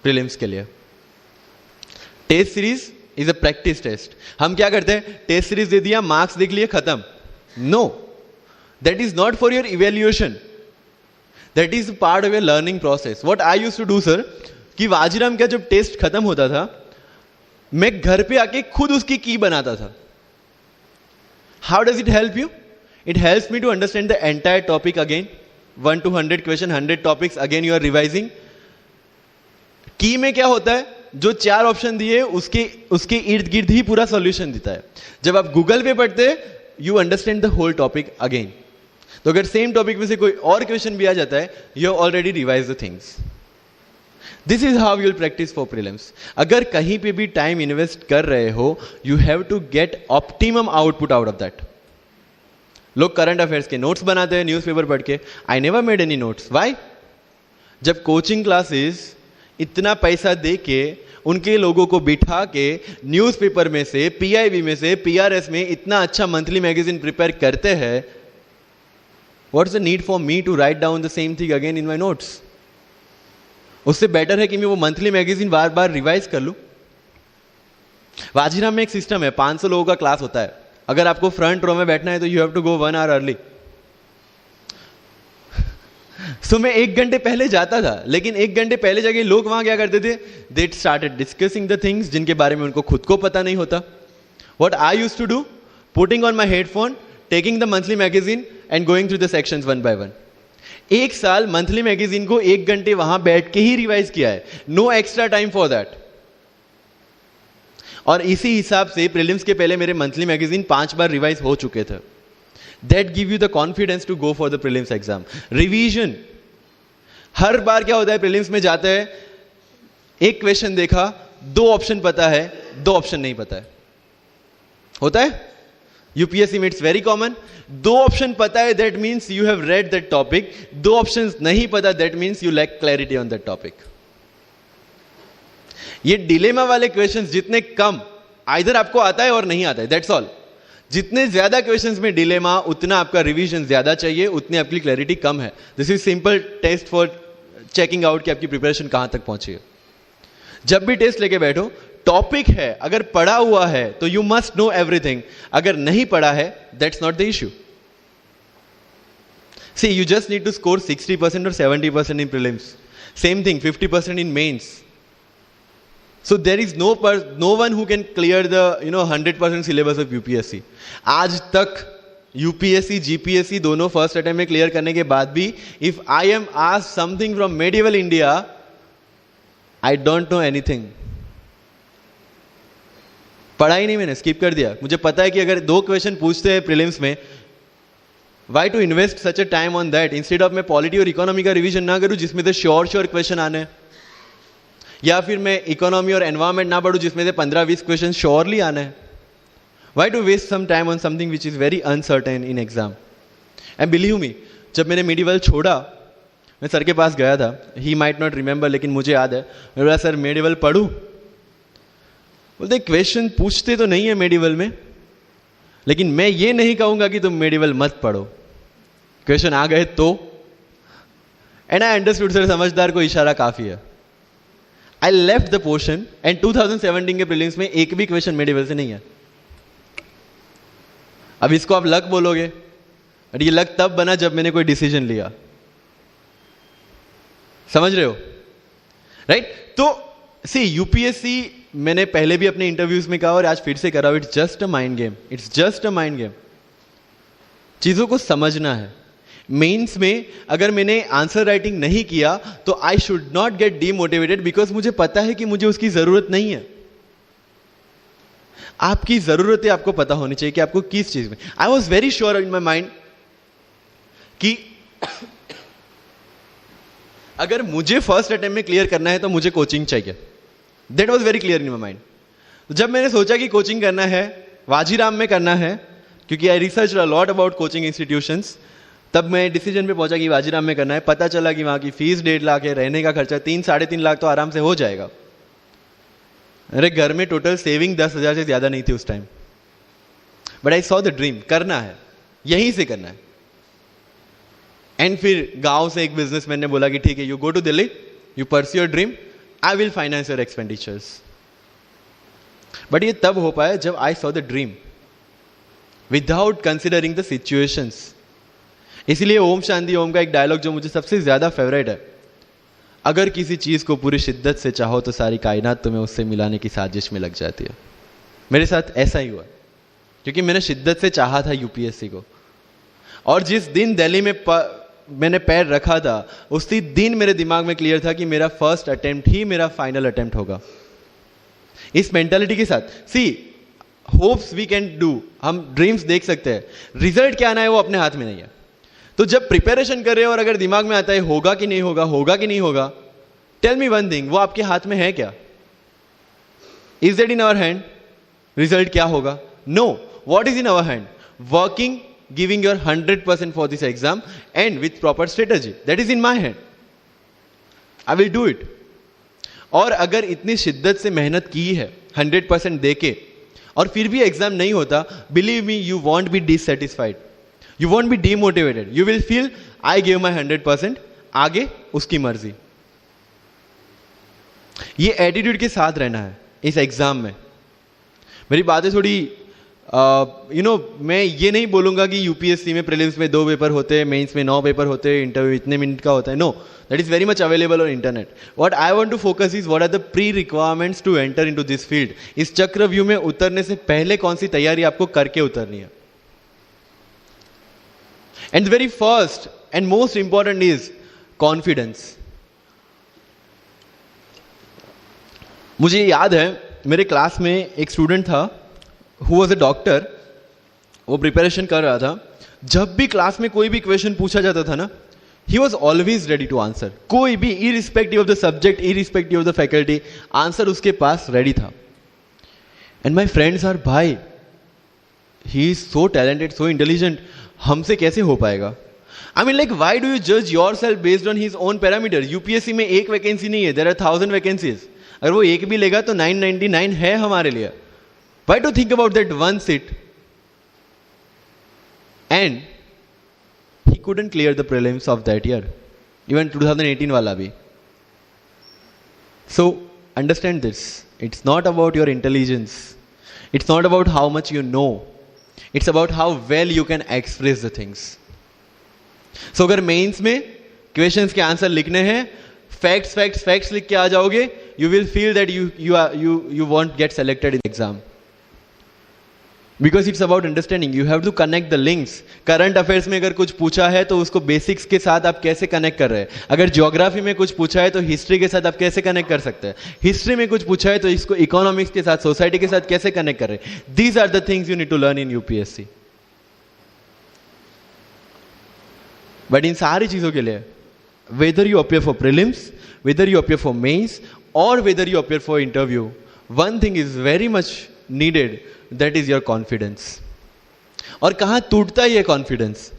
Prelims के लिए। Test series is a practice test. हम क्या करते हैं, टेस्ट सीरीज दे दिया, मार्क्स देख लिए, खत्म। No, that is not for your evaluation, that is part of your learning process. What I used to do sir, कि वाजीराम का जब टेस्ट खत्म होता था, मैं घर पे आके खुद उसकी की बनाता था। How does it help you? It helps me to understand the entire topic again, 1 to 100 question, 100 topics, again you are revising. की में क्या होता है, जो 4 ऑप्शन दिए उसके इर्द गिर्द ही पूरा सॉल्यूशन देता है। जब आप गूगल पे पढ़ते you understand the whole topic again. तो अगर सेम टॉपिक में से कोई और क्वेश्चन भी आ जाता है, you have already revise the things. This is how you will practice for prelims. अगर कहीं पे भी टाइम इन्वेस्ट कर रहे हो, you have to get optimum output out of that. लोग करंट अफेयर्स के नोट्स बनाते हैं न्यूज़पेपर पढ़ के। I never made any notes. Why? जब कोचिंग क्लासेस इतना पैसा दे के उनके लोगों को बिठा के न्यूज़पेपर में से, पीआईबी में से, पीआरएस में इतना अच्छा मंथली मैगजीन प्रिपेयर करते हैं, what's the need for me to write down the same thing again in my notes? उससे बेटर है कि मैं वो मंथली मैगजीन बार बार रिवाइज कर लूं। वाजीराम में एक सिस्टम है, 500 लोगों का क्लास होता है। अगर आपको फ्रंट रो में बैठना है तो you have to go 1 hour early. So मैं 1 घंटे पहले जाता था, लेकिन 1 घंटे पहले जाके लोग वहां क्या करते थे, they started discussing the things जिनके बारे में उनको खुद को पता नहीं होता। What I used to do, putting on my headphone, taking the monthly magazine and going through the sections 1 by 1। 1 साल मंथली मैगजीन को 1 घंटे वहां बैठ के ही रिवाइज किया है, no extra time for that. और इसी हिसाब से प्रीलिम्स के पहले मेरे मंथली मैगजीन 5 बार रिवाइज हो चुके थे। That give you the confidence to go for the prelims exam. Revision, हर बार क्या होता है, प्रीलिम्स में जाते हैं, एक क्वेश्चन देखा, 2 ऑप्शन पता है, 2 ऑप्शन नहीं पता है, होता है यूपीएससी में, इट्स वेरी कॉमन। 2 ऑप्शन पता है, that means you have read that topic. 2 option नहीं पता, that means you lack clarity on that topic. ये डिलेमा वाले क्वेश्चंस जितने कम, आइदर आपको आता है और नहीं आता है, दैट्स ऑल। जितने ज्यादा क्वेश्चंस में डिलेमा, उतना आपका रिवीजन ज्यादा चाहिए, उतनी आपकी क्लैरिटी कम है। This is simple test for checking out कि आपकी प्रिपरेशन कहां तक पहुंची है। जब भी टेस्ट लेके बैठो, टॉपिक है, अगर पढ़ा हुआ है तो यू मस्ट नो एवरीथिंग, अगर नहीं पढ़ा है that's not the issue. See, you just need to score 60% or 70% in prelims. Same thing, 50% in mains. So there is no one who can clear the 100% syllabus of UPSC. आज तक UPSC, GPSC दोनों first attempt में clear करने के बाद भी, if I am asked something from medieval India, I don't know anything. पढ़ा ही नहीं, मैंने स्किप कर दिया। मुझे पता है कि अगर 2 क्वेश्चन पूछते हैं प्रीलिम्स में, why to invest such a time on that? Instead of मैं पॉलिटी और इकोनॉमी का रिवीजन ना करूं जिसमें से श्योर क्वेश्चन आने हैं, या फिर मैं इकोनॉमी और एनवायरमेंट ना पढ़ूं जिसमें से 15-20 क्वेश्चन श्योरली आने हैं। Why to waste some time on something which is very uncertain in exam? And believe me, जब मैंने मेडिवल छोड़ा, मैं सर के पास गया था, he might not remember, लेकिन मुझे याद है, मैं बोला सर मेडिवल पढ़ूं? बोलते क्वेश्चन पूछते तो नहीं है मेडिवल में, लेकिन मैं ये नहीं कहूंगा कि तुम मेडिवल मत पढ़ो, क्वेश्चन आ गए तो। एंड आई अंडरस्टूड, सर समझदार को इशारा काफी है। I left the portion and 2017 के प्रीलिम्स में एक भी क्वेश्चन मेडिवल से नहीं है। अब इसको आप लक बोलोगे, और ये लक तब बना जब मैंने कोई डिसीजन लिया। समझ रहे हो, राइट? तो सी, यूपीएससी मैंने पहले भी अपने इंटरव्यूज में कहा और आज फिर से करा, it's just a mind game. It's just a mind game. चीजों को समझना है। मेंस में अगर मैंने आंसर राइटिंग नहीं किया तो I should not gate demotivated, because मुझे पता है कि मुझे उसकी जरूरत नहीं है। आपकी जरूरतें आपको पता होनी चाहिए कि आपको किस चीज में। आई was very sure in my mind कि अगर मुझे फर्स्ट अटेम्प्ट में क्लियर करना है तो मुझे कोचिंग चाहिए। That was very clear in my mind. जब मैंने सोचा कि कोचिंग करना है, वाजीराम में करना है, क्योंकि I research a lot about coaching institutions, तब मैं डिसीजन पे पहुंचा कि वाजीराम में करना है। पता चला कि वहां की फीस 1.5 लाख है, रहने का खर्चा 3-3.5 लाख तो आराम से हो जाएगा। अरे घर में टोटल सेविंग 10,000 से ज्यादा नहीं थी उस time. But I saw the dream, करना है, यहीं से करना है। एंड फिर गांव से एक बिजनेसमैन ने बोला कि ठीक है, you go to Delhi, you pursue your dream, I will finance your expenditures. But ये तब हो पाया जब I saw the dream without considering the situations. इसलिए ओम शांति ओम का एक डायलॉग जो मुझे सबसे ज्यादा फेवरेट है, अगर किसी चीज को पूरी शिद्दत से चाहो तो सारी कायनात तुम्हें उससे मिलाने की साजिश में लग जाती है। मेरे साथ ऐसा ही हुआ, क्योंकि मैंने शिद्दत से चाहा था यूपीएससी को, और जिस दिन दिल्ली में मैंने पैर रखा था उसी दिन मेरे दिमाग में क्लियर था कि मेरा फर्स्ट अटेम्प्ट ही मेरा फाइनल अटेम्प्ट होगा। इस मेंटालिटी के साथ, सी होप्स वी कैन डू, हम ड्रीम्स देख सकते हैं, रिजल्ट क्या आना है वो अपने हाथ में नहीं है। तो जब प्रिपरेशन कर रहे हो और अगर दिमाग में आता है होगा कि नहीं होगा, होगा कि नहीं होगा, टेल मी वन थिंग, वो आपके हाथ में है क्या? Is that in our hand? Result क्या होगा? No. What is in our hand? Working, giving your 100% for this exam and with proper strategy, that is in my hand. I will do it. और अगर इतनी शिद्दत से मेहनत की है 100% देके और फिर भी एग्जाम नहीं होता, believe me you won't be dissatisfied, you won't be demotivated, you will feel I give my 100%, आगे उसकी मर्जी। ये एटीट्यूड के साथ रहना है इस एग्जाम में। मेरी बातें थोड़ी मैं ये नहीं बोलूंगा कि यूपीएससी में प्रीलिम्स में 2 पेपर होते हैं, मेंस में 9 पेपर होते हैं, इंटरव्यू इतने मिनट का होता है। No, that is very much available on internet. What I want to focus is what are the pre requirements to enter into this field. इस चक्रव्यूह में उतरने से पहले कौन सी तैयारी आपको करके उतरनी है। And the very first and most important is confidence. मुझे याद है मेरे क्लास में एक स्टूडेंट था हु वाज अ डॉक्टर, वो प्रिपरेशन कर रहा था। जब भी क्लास में कोई भी क्वेश्चन पूछा जाता था ना, he was always ready to answer. कोई भी, irrespective of the subject, irrespective of the faculty, answer उसके पास रेडी था। एंड माई फ्रेंड्स आर, भाई he is so talented, so intelligent, हमसे कैसे हो पाएगा? I mean like why do you जज yourself based on his own parameter? UPSC में एक वैकेंसी नहीं है, देयर आर 1000 वैकेंसीज। अगर वो एक भी लेगा तो 999 है हमारे लिए। Why to think about that one seat? And he couldn't clear the prelims of that year, even 2018 wala bhi. So understand this. It's not about your intelligence. It's not about how much you know. It's about how well you can express the things. So अगर mains में questions के answer लिखने हैं, facts लिख के आ जाओगे, you will feel that you won't get selected in exam. Because it's about understanding. You have to connect the links. Current affairs में अगर कुछ पूछा है तो उसको बेसिक्स के साथ आप कैसे कनेक्ट कर रहे हैं। अगर ज्योग्राफी में कुछ पूछा है तो हिस्ट्री के साथ आप कैसे कनेक्ट कर सकते हैं। हिस्ट्री में कुछ पूछा है तो इसको इकोनॉमिक्स के साथ, सोसाइटी के साथ कैसे कनेक्ट कर रहे हैं। These are the things you need to learn in UPSC. But इन सारी चीजों के लिए, whether you appear for prelims, whether you appear for mains, और whether you appear for interview, one thing is very much needed, that is your confidence. और कहां टूटता है ये confidence?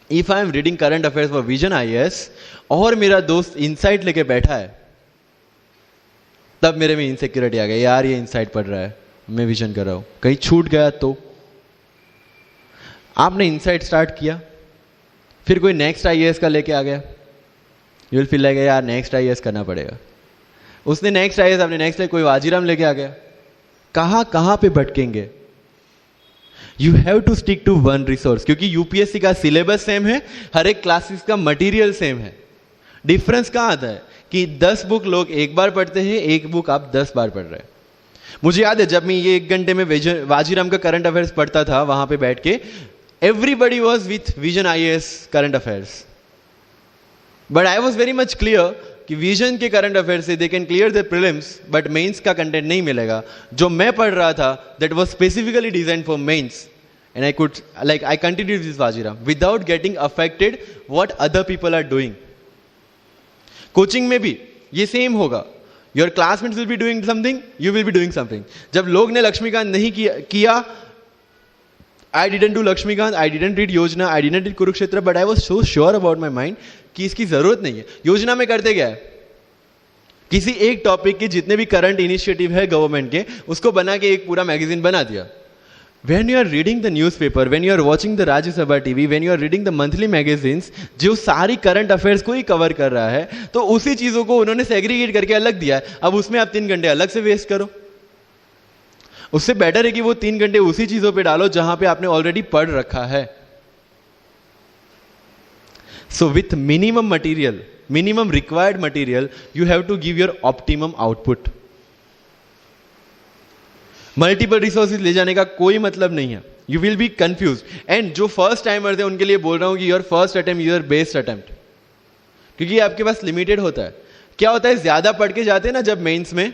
If I am reading current affairs for vision IAS और मेरा दोस्त insight लेके बैठा है, तब मेरे में इनसिक्योरिटी आ गई, यार ये इनसाइट पढ़ रहा है, मैं विजन कर रहा हूं, कहीं छूट गया तो। आपने इनसाइट स्टार्ट किया, फिर कोई नेक्स्ट आईएएस का लेके आ गया, यू विल फील लाइक यार नेक्स्ट आईएएस करना पड़ेगा। उसने नेक्स्ट आईएएस, आपने नेक्स्ट कोई वाजीराम लेके आ गया, कहां पे भटकेंगे? You have to stick to one resource, क्योंकि यूपीएससी का सिलेबस सेम है, हर एक क्लासेस का मटेरियल सेम है। डिफरेंस कहां आता है कि 10 बुक लोग एक बार पढ़ते हैं, एक बुक आप 10 बार पढ़ रहे हैं। मुझे याद है जब मैं ये 1 घंटे में वाजीराम का करंट अफेयर्स पढ़ता था, वहां पे बैठ के everybody was with Vision IAS current affairs, but I was very much clear कि विजन के करंट अफेयर से they can clear the prelims, but mains का कंटेंट नहीं मिलेगा। जो मैं पढ़ रहा था that was specifically designed for mains, and I continued this Vajiram without getting affected what other people are doing. Coaching में भी ये सेम होगा, your classmates will be doing something, you will be doing something. जब लोग ने लक्ष्मीकांत नहीं किया, I didn't do Lakshmikant, I didn't read योजना, I didn't read Kurukshetra, but I was so sure about my mind कि इसकी जरूरत नहीं है। योजना में करते क्या है, किसी एक टॉपिक के जितने भी करंट इनिशिएटिव है गवर्नमेंट के, उसको बना के एक पूरा मैगजीन बना दिया। When you are reading the newspaper, when you are watching the Rajya Sabha TV, when you are reading the monthly magazines, जो सारी करंट अफेयर्स को ही कवर कर रहा है, तो उसी चीजों को उन्होंने सेग्रीगेट करके अलग दिया है. अब उसमें आप 3 घंटे अलग से वेस्ट करो. उससे बेटर है कि वो 3 घंटे उसी चीजों पे डालो जहां पे आपने ऑलरेडी पढ़ रखा है. So with minimum material, minimum required material, you have to give your optimum output. Multiple resources ले जाने का कोई मतलब नहीं है. You will be confuse. And जो फर्स्ट टाइमर्स है उनके लिए बोल रहा हूं कि your first attempt your best attempt, क्योंकि आपके पास लिमिटेड होता है. क्या होता है, ज्यादा पढ़ के जाते हैं ना जब मेंस में,